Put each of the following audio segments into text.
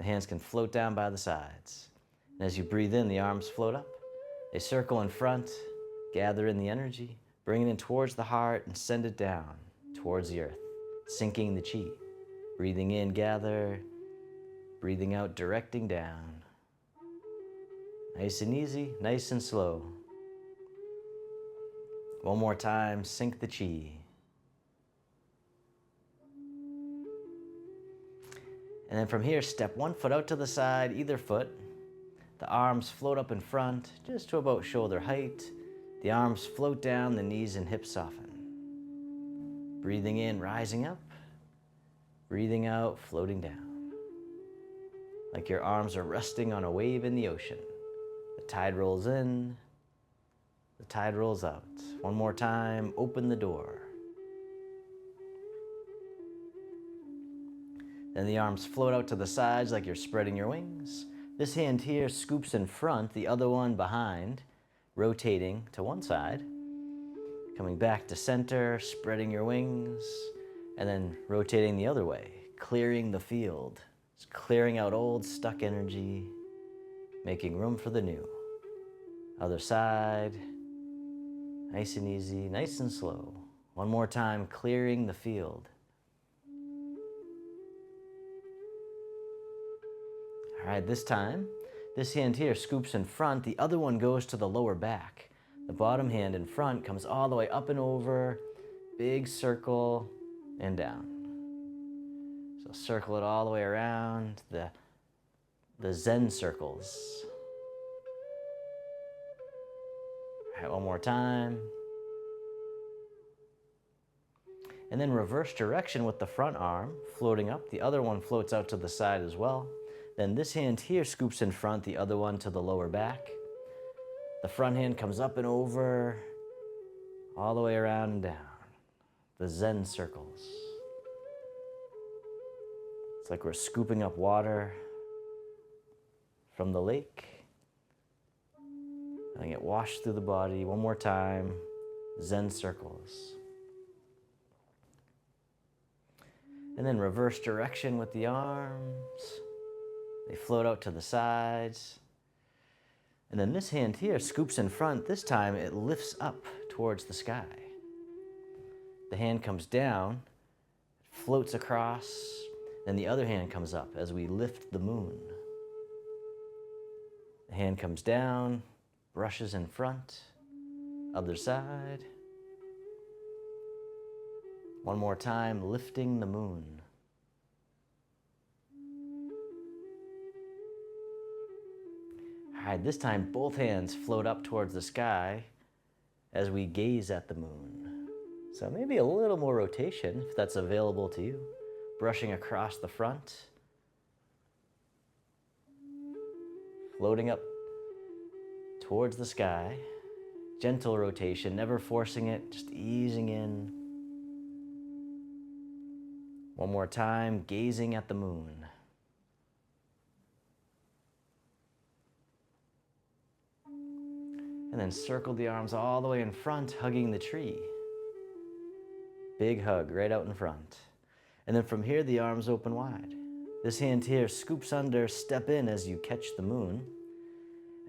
hands can float down by the sides. And as you breathe in, the arms float up. They circle in front, gather in the energy, bring it in towards the heart and send it down towards the earth, sinking the chi. Breathing in, gather. Breathing out, directing down. Nice and easy, nice and slow. One more time, sink the chi. And then from here, step one foot out to the side, either foot. The arms float up in front, just to about shoulder height. The arms float down, the knees and hips soften. Breathing in, rising up. Breathing out, floating down. Like your arms are resting on a wave in the ocean. The tide rolls in, the tide rolls out. One more time, open the door. Then the arms float out to the sides like you're spreading your wings. This hand here scoops in front, the other one behind, rotating to one side. Coming back to center, spreading your wings, and then rotating the other way, clearing the field. Just clearing out old stuck energy, making room for the new. Other side, nice and easy, nice and slow. One more time, clearing the field. All right, this time, this hand here scoops in front, the other one goes to the lower back. The bottom hand in front comes all the way up and over, big circle, and down. So circle it all the way around, the Zen circles. All right, one more time. And then reverse direction with the front arm floating up. The other one floats out to the side as well. Then this hand here scoops in front, the other one to the lower back. The front hand comes up and over, all the way around and down. The Zen circles. It's like we're scooping up water from the lake. Letting it wash through the body. One more time, Zen circles. And then reverse direction with the arms. They float out to the sides. And then this hand here scoops in front. This time it lifts up towards the sky. The hand comes down, floats across, then the other hand comes up as we lift the moon. The hand comes down, brushes in front, other side. One more time, lifting the moon. All right, this time both hands float up towards the sky as we gaze at the moon. So maybe a little more rotation if that's available to you. Brushing across the front. Floating up towards the sky. Gentle rotation, never forcing it, just easing in. One more time, gazing at the moon. And then circle the arms all the way in front, hugging the tree. Big hug right out in front. And then from here, the arms open wide. This hand here scoops under, step in as you catch the moon.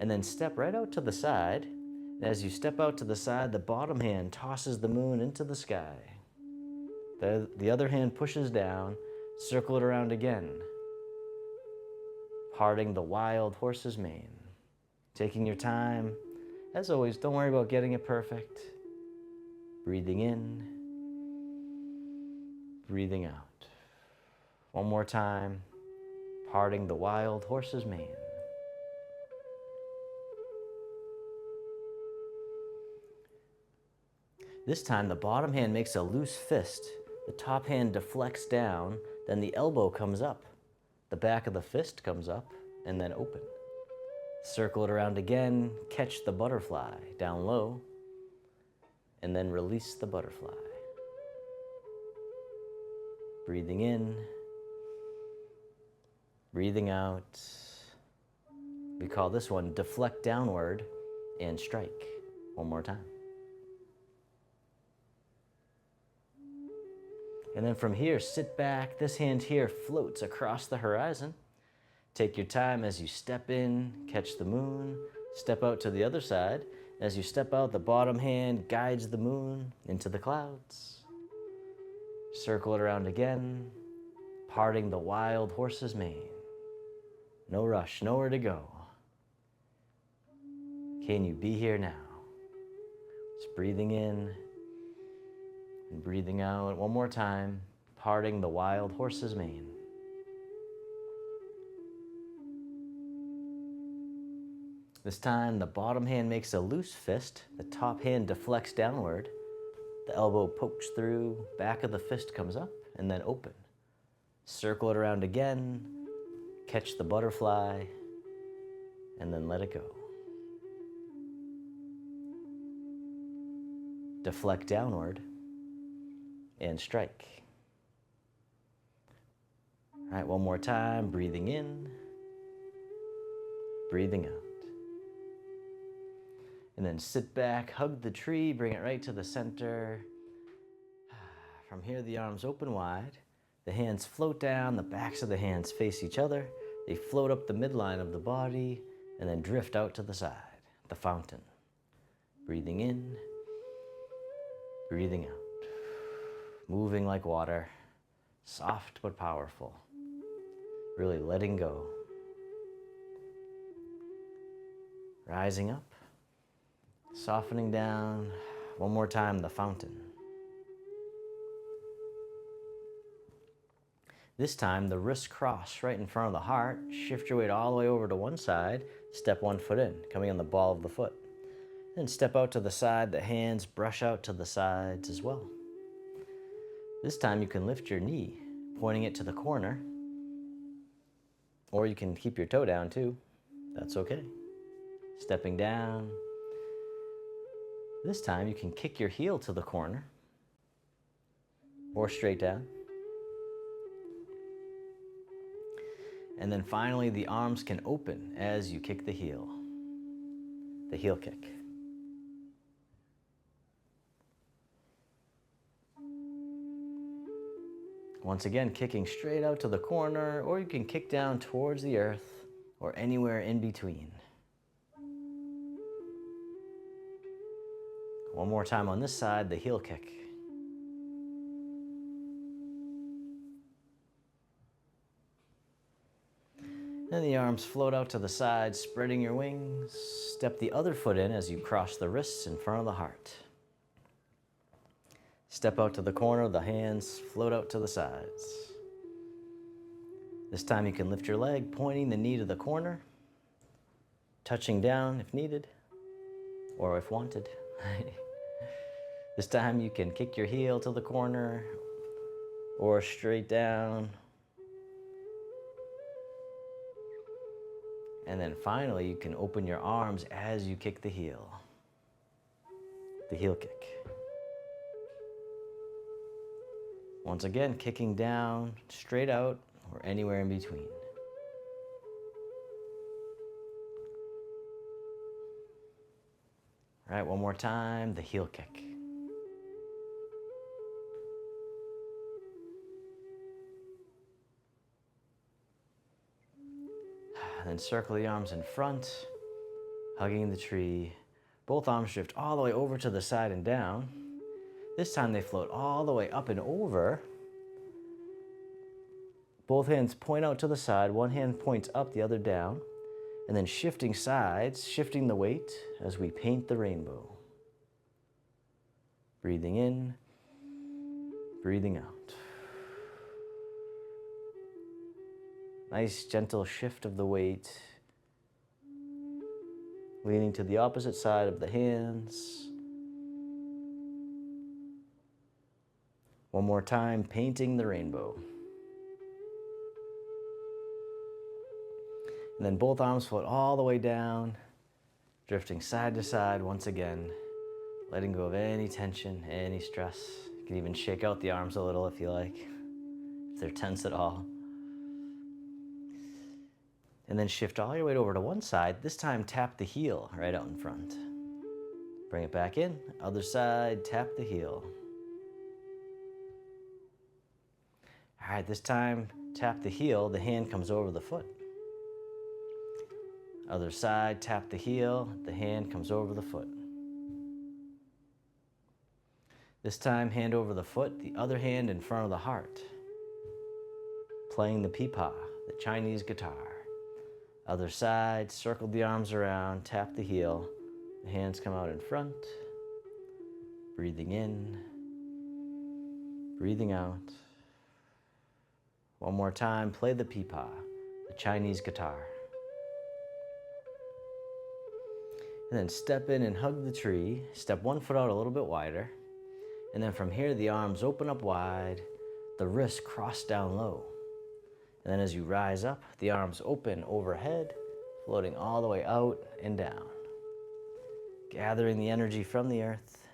And then step right out to the side. And as you step out to the side, the bottom hand tosses the moon into the sky. The other hand pushes down, circle it around again. Parting the wild horse's mane. Taking your time. As always, don't worry about getting it perfect. Breathing in, breathing out. One more time, parting the wild horse's mane. This time, the bottom hand makes a loose fist. The top hand deflects down, then the elbow comes up. The back of the fist comes up, and then open. Circle it around again, catch the butterfly down low, and then release the butterfly. Breathing in, breathing out. We call this one deflect downward and strike. One more time. And then from here, sit back. This hand here floats across the horizon. Take your time as you step in, catch the moon, step out to the other side. As you step out, the bottom hand guides the moon into the clouds. Circle it around again, parting the wild horse's mane. No rush, nowhere to go. Can you be here now? Just breathing in and breathing out. One more time, parting the wild horse's mane. This time, the bottom hand makes a loose fist. The top hand deflects downward. The elbow pokes through, back of the fist comes up, and then open. Circle it around again, catch the butterfly, and then let it go. Deflect downward, and strike. All right, one more time, breathing in, breathing out. And then sit back, hug the tree, bring it right to the center. From here, the arms open wide. The hands float down, the backs of the hands face each other. They float up the midline of the body and then drift out to the side, the fountain. Breathing in, breathing out. Moving like water, soft but powerful. Really letting go. Rising up. Softening down. One more time, the fountain. This time, the wrists cross right in front of the heart. Shift your weight all the way over to one side. Step one foot in, coming on the ball of the foot. Then step out to the side. The hands brush out to the sides as well. This time, you can lift your knee, pointing it to the corner. Or you can keep your toe down too. That's okay. Stepping down. This time you can kick your heel to the corner or straight down. And then finally the arms can open as you kick the heel kick. Once again, kicking straight out to the corner, or you can kick down towards the earth or anywhere in between. One more time on this side, the heel kick. Then the arms float out to the side, spreading your wings. Step the other foot in as you cross the wrists in front of the heart. Step out to the corner, the hands float out to the sides. This time you can lift your leg, pointing the knee to the corner, touching down if needed, or if wanted. This time you can kick your heel to the corner or straight down. And then finally you can open your arms as you kick the heel kick. Once again, kicking down, straight out, or anywhere in between. All right, one more time, the heel kick. Then circle the arms in front, hugging the tree. Both arms drift all the way over to the side and down. This time they float all the way up and over. Both hands point out to the side. One hand points up, the other down. And then shifting sides, shifting the weight as we paint the rainbow. Breathing in, breathing out. Nice gentle shift of the weight. Leaning to the opposite side of the hands. One more time, painting the rainbow. And then both arms float all the way down, drifting side to side once again, letting go of any tension, any stress. You can even shake out the arms a little if you like, if they're tense at all. And then shift all your weight over to one side. This time, tap the heel right out in front. Bring it back in. Other side, tap the heel. All right, this time, tap the heel. The hand comes over the foot. Other side, tap the heel, the hand comes over the foot. This time, hand over the foot, the other hand in front of the heart. Playing the pipa, the Chinese guitar. Other side, circle the arms around, tap the heel, the hands come out in front. Breathing in, breathing out. One more time, play the pipa, the Chinese guitar. And then step in and hug the tree. Step one foot out a little bit wider. And then from here, the arms open up wide, the wrists cross down low. And then as you rise up, the arms open overhead, floating all the way out and down. Gathering the energy from the earth,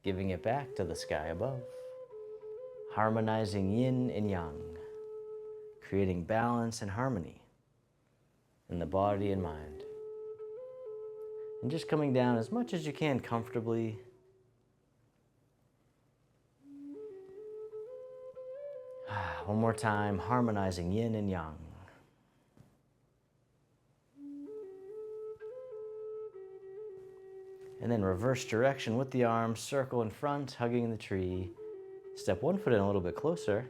giving it back to the sky above. Harmonizing yin and yang, creating balance and harmony in the body and mind. And just coming down as much as you can comfortably. One more time, harmonizing yin and yang. And then reverse direction with the arms, circle in front, hugging the tree. Step one foot in a little bit closer.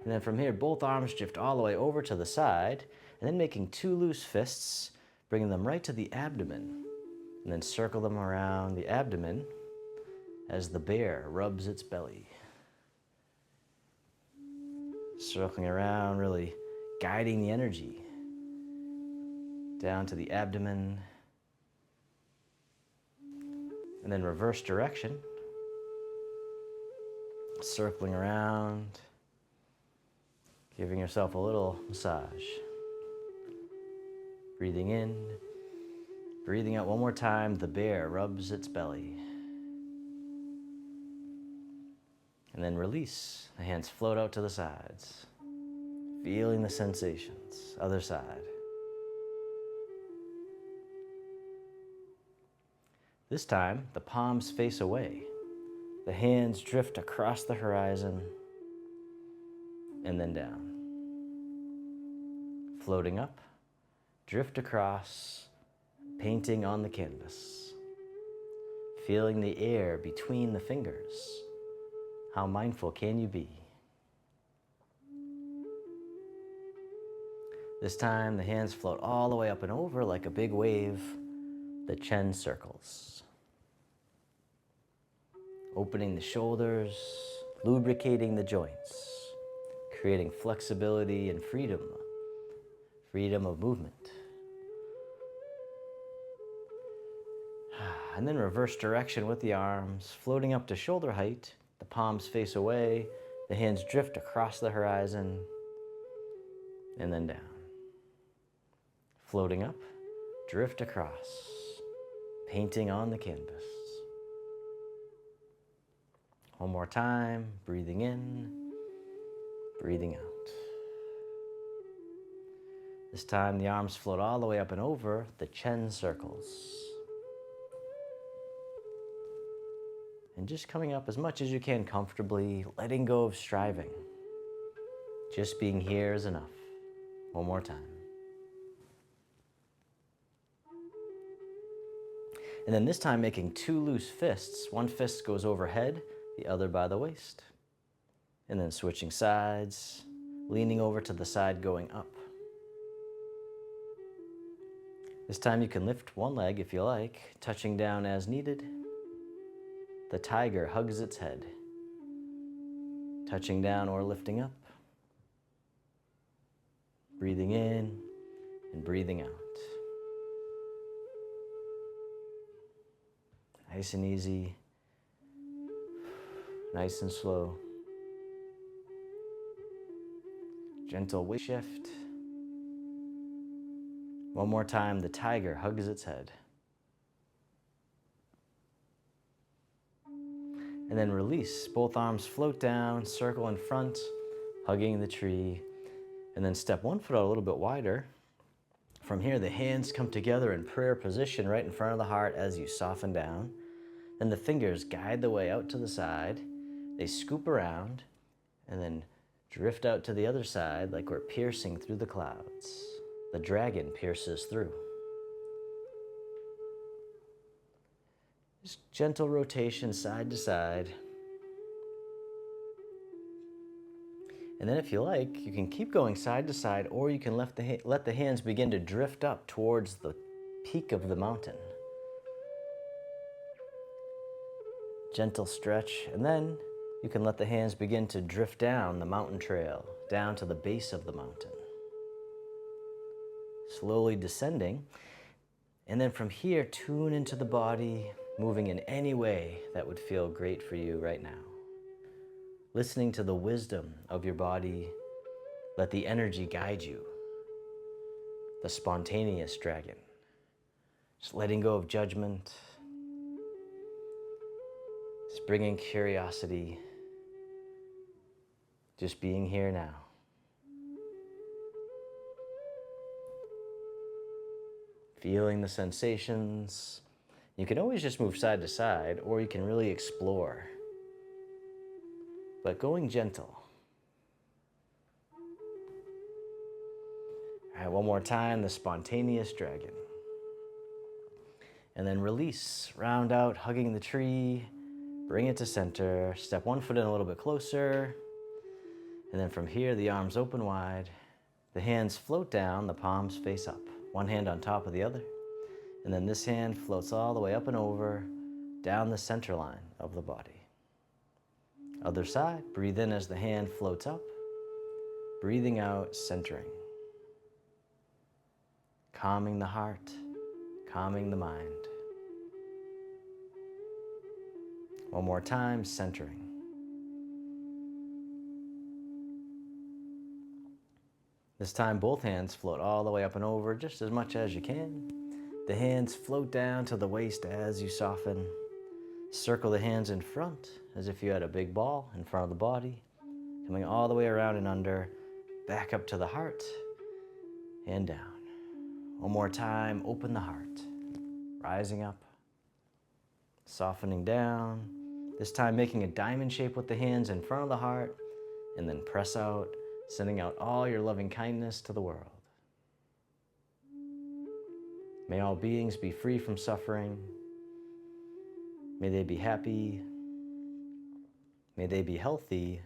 And then from here, both arms drift all the way over to the side, and then making two loose fists, bringing them right to the abdomen. And then circle them around the abdomen as the bear rubs its belly. Circling around, really guiding the energy down to the abdomen. And then reverse direction. Circling around, giving yourself a little massage. Breathing in, breathing out one more time, the bear rubs its belly. And then release. The hands float out to the sides. Feeling the sensations. Other side. This time, the palms face away. The hands drift across the horizon and then down. Floating up, drift across, painting on the canvas. Feeling the air between the fingers. How mindful can you be? This time, the hands float all the way up and over like a big wave, the chin circles. Opening the shoulders, lubricating the joints, creating flexibility and freedom of movement. And then reverse direction with the arms, floating up to shoulder height. The palms face away, the hands drift across the horizon, and then down. Floating up, drift across, painting on the canvas. One more time, breathing in, breathing out. This time the arms float all the way up and over, the chin circles. And just coming up as much as you can comfortably, letting go of striving. Just being here is enough. One more time. And then this time making two loose fists. One fist goes overhead, the other by the waist. And then switching sides, leaning over to the side going up. This time you can lift one leg if you like, touching down as needed. The tiger hugs its head, touching down or lifting up. Breathing in and breathing out. Nice and easy, nice and slow. Gentle weight shift. One more time, the tiger hugs its head. And then release. Both arms float down, circle in front, hugging the tree. And then step one foot out a little bit wider. From here, the hands come together in prayer position right in front of the heart as you soften down. Then the fingers guide the way out to the side. They scoop around and then drift out to the other side like we're piercing through the clouds. the dragon pierces through. Just gentle rotation side to side. And then if you like, you can keep going side to side, or you can let the hands begin to drift up towards the peak of the mountain. Gentle stretch, and then you can let the hands begin to drift down the mountain trail, down to the base of the mountain. Slowly descending, and then from here, tune into the body, moving in any way that would feel great for you right now. Listening to the wisdom of your body, let the energy guide you. The spontaneous dragon. Just letting go of judgment. Just bringing curiosity. Just being here now. Feeling the sensations. You can always just move side to side, or you can really explore. But going gentle. All right, one more time, the spontaneous dragon. And then release, round out, hugging the tree, bring it to center, step one foot in a little bit closer, and then from here, the arms open wide, the hands float down, the palms face up, one hand on top of the other, and then this hand floats all the way up and over, down the center line of the body. Other side, breathe in as the hand floats up, breathing out, centering. Calming the heart, calming the mind. One more time, centering. This time, both hands float all the way up and over, just as much as you can. The hands float down to the waist as you soften. Circle the hands in front as if you had a big ball in front of the body, coming all the way around and under, back up to the heart, and down. One more time, open the heart, rising up, softening down, this time making a diamond shape with the hands in front of the heart, and then press out, sending out all your loving kindness to the world. May all beings be free from suffering. May they be happy. May they be healthy.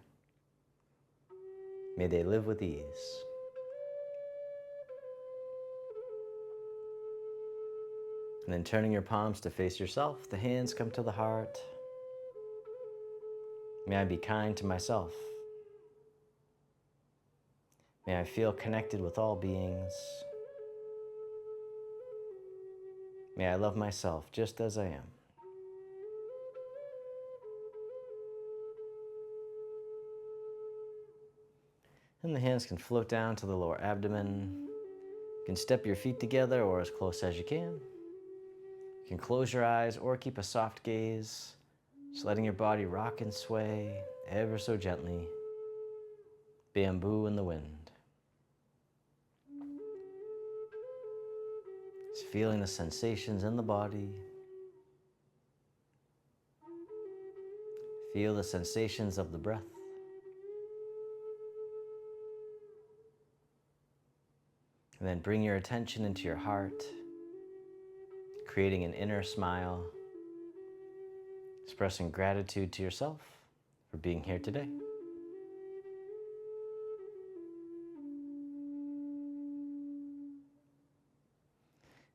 May they live with ease. And then turning your palms to face yourself, the hands come to the heart. May I be kind to myself. May I feel connected with all beings. May I love myself just as I am. And the hands can float down to the lower abdomen. You can step your feet together or as close as you can. You can close your eyes or keep a soft gaze, just letting your body rock and sway ever so gently. Bamboo in the wind. Just feeling the sensations in the body. Feel the sensations of the breath. And then bring your attention into your heart, creating an inner smile, expressing gratitude to yourself for being here today.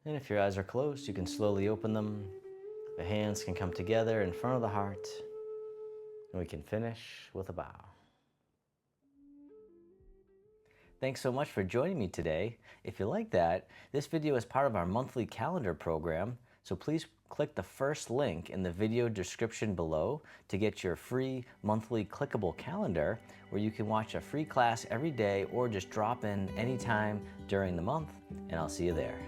And if your eyes are closed, you can slowly open them. The hands can come together in front of the heart, and we can finish with a bow. Thanks so much for joining me today. If you like that, this video is part of our monthly calendar program, so please click the first link in the video description below to get your free monthly clickable calendar where you can watch a free class every day or just drop in anytime during the month, and I'll see you there.